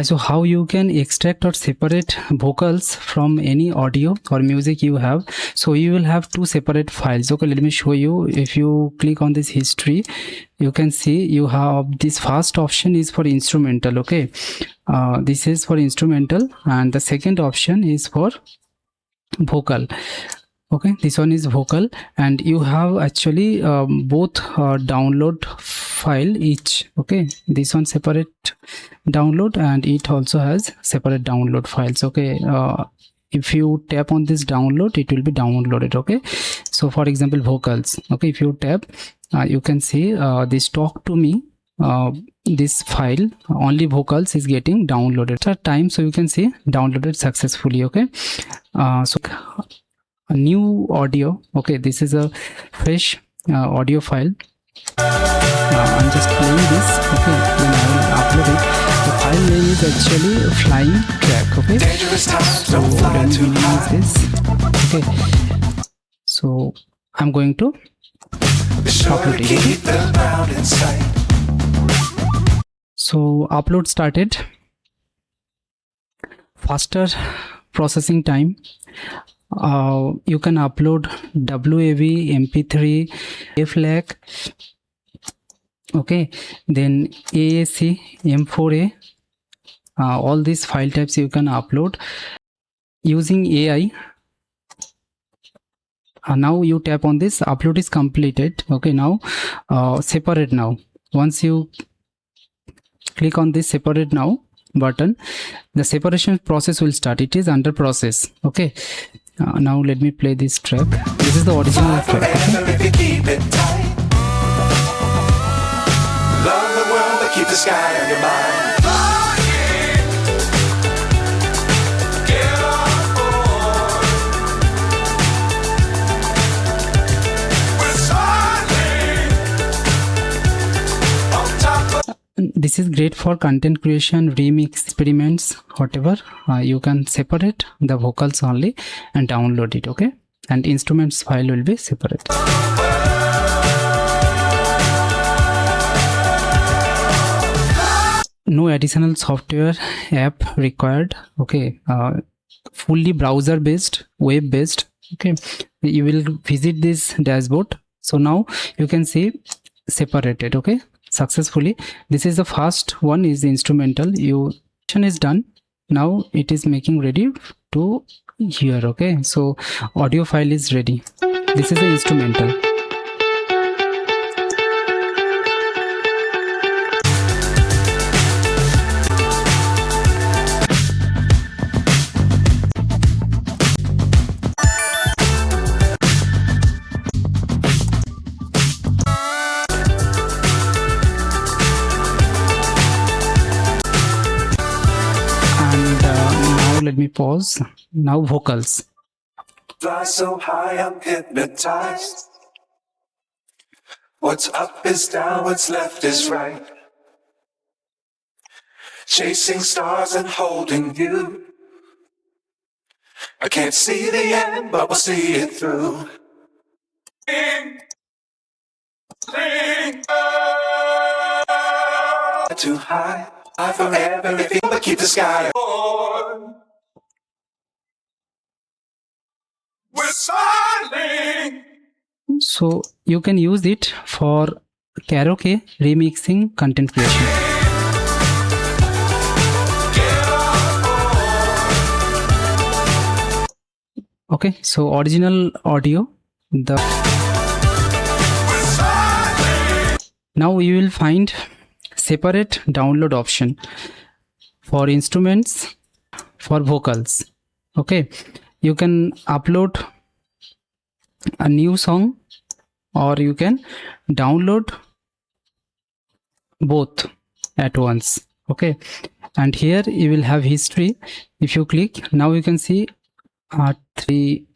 So how you can extract or separate vocals from any audio or music you have. So you will have two separate files. Okay, let me show you. If you click on this history, you can see you have this first option is for instrumental. Okay, this is for instrumental, and the second option is for vocal. Okay, this one is vocal, and you have actually both download file each. Okay, this one separate download, and it also has separate download files. Okay, if you tap on this download, it will be downloaded. Okay, so for example, vocals. Okay, if you tap, you can see this talk to me, this file, only vocals is getting downloaded at time. So you can see downloaded successfully. Okay, so a new audio. Okay, this is a fresh audio file. I'm just playing this. Okay, then I will upload it. The file name is actually flying track. Okay, so let me minimize this. Okay, so I'm going to upload it. Okay? So upload started. Faster processing time. You can upload WAV, MP3, FLAC, okay, then AAC, M4A, all these file types you can upload using AI. Now you tap on this, upload is completed. Okay, now separate now. Once you click on this separate now button, the separation process will start. It is under process. Okay, now let me play this track. This is the original track. Okay? Love the world, but keep the sky on your mind. This is great for content creation, remix, experiments, whatever. You can separate the vocals only and download it. Okay, and instruments file will be separate. No additional software app required. Okay, fully browser based, web based. Okay, you will visit this dashboard. So now you can see separated. Okay, successfully. This is the first one, is the instrumental. You is done. Now it is making ready to hear. Okay, so audio file is ready. This is the instrumental. Let me pause. Now vocals. Fly so high, I'm hypnotized. What's up is down, what's left is right. Chasing stars and holding you. I can't see the end, but we'll see it through. Too high, I forever living, but keep the sky on. So you can use it for karaoke, remixing, content creation. Okay, so original audio. Now you will find separate download option for instruments, for vocals. Okay, you can upload a new song, or you can download both at once. Okay, and here you will have history. If you click, now you can see three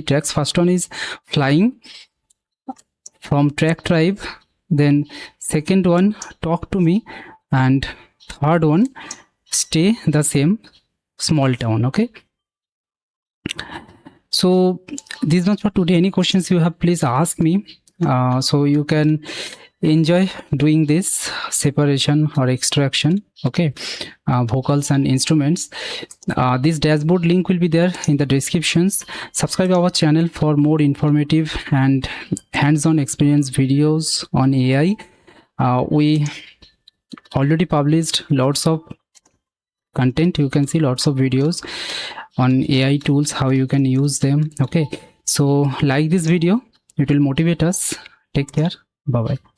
tracks. First one is Flying from Track Tribe, then second one Talk to Me, and third one Stay the Same, Small Town. Okay, so this is not for today. Any questions you have, please ask me. So you can enjoy doing this separation or extraction, okay, vocals and instruments. This dashboard link will be there in the descriptions. Subscribe our channel for more informative and hands-on experience videos on AI. We already published lots of content. You can see lots of videos on AI tools, how you can use them. Okay, so like this video, it will motivate us. Take care. Bye bye.